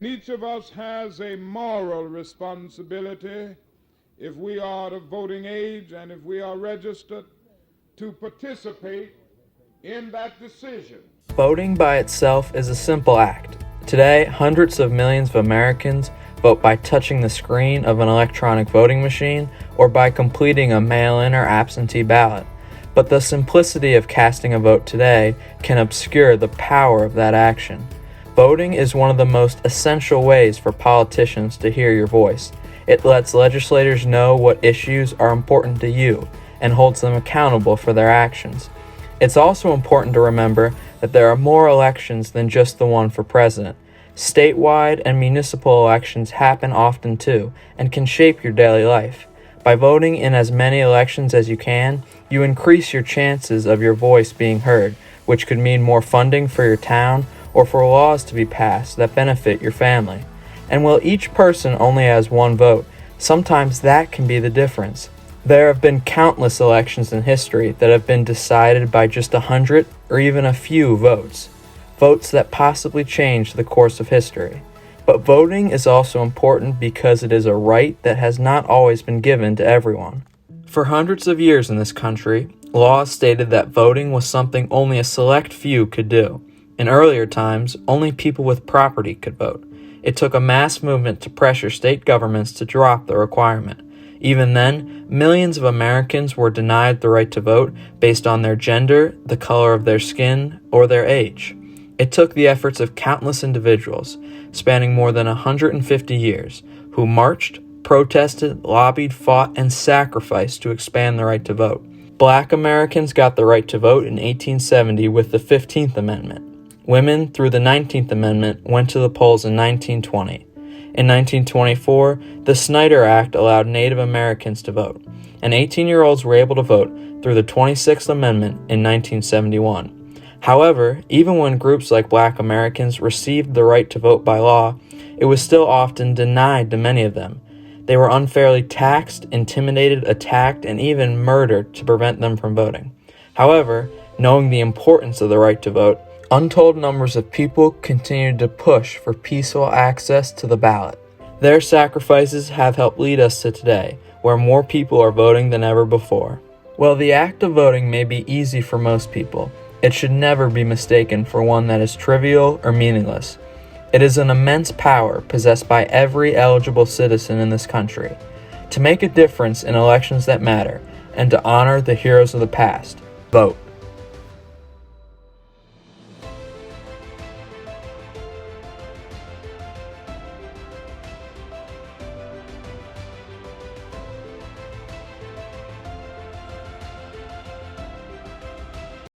Each of us has a moral responsibility, if we are of voting age and if we are registered, to participate in that decision. Voting by itself is a simple act. Today, hundreds of millions of Americans vote by touching the screen of an electronic voting machine or by completing a mail-in or absentee ballot. But the simplicity of casting a vote today can obscure the power of that action. Voting is one of the most essential ways for politicians to hear your voice. It lets legislators know what issues are important to you and holds them accountable for their actions. It's also important to remember that there are more elections than just the one for president. Statewide and municipal elections happen often too and can shape your daily life. By voting in as many elections as you can, you increase your chances of your voice being heard, which could mean more funding for your town or for laws to be passed that benefit your family. And while each person only has one vote, sometimes that can be the difference. There have been countless elections in history that have been decided by just 100 or even a few votes. Votes that possibly change the course of history. But voting is also important because it is a right that has not always been given to everyone. For hundreds of years in this country, laws stated that voting was something only a select few could do. In earlier times, only people with property could vote. It took a mass movement to pressure state governments to drop the requirement. Even then, millions of Americans were denied the right to vote based on their gender, the color of their skin, or their age. It took the efforts of countless individuals, spanning more than 150 years, who marched, protested, lobbied, fought, and sacrificed to expand the right to vote. Black Americans got the right to vote in 1870 with the 15th Amendment. Women, through the 19th Amendment, went to the polls in 1920. In 1924, the Snyder Act allowed Native Americans to vote, and 18-year-olds were able to vote through the 26th Amendment in 1971. However, even when groups like Black Americans received the right to vote by law, it was still often denied to many of them. They were unfairly taxed, intimidated, attacked, and even murdered to prevent them from voting. However, knowing the importance of the right to vote, untold numbers of people continued to push for peaceful access to the ballot. Their sacrifices have helped lead us to today, where more people are voting than ever before. While the act of voting may be easy for most people, it should never be mistaken for one that is trivial or meaningless. It is an immense power possessed by every eligible citizen in this country to make a difference in elections that matter and to honor the heroes of the past. Vote.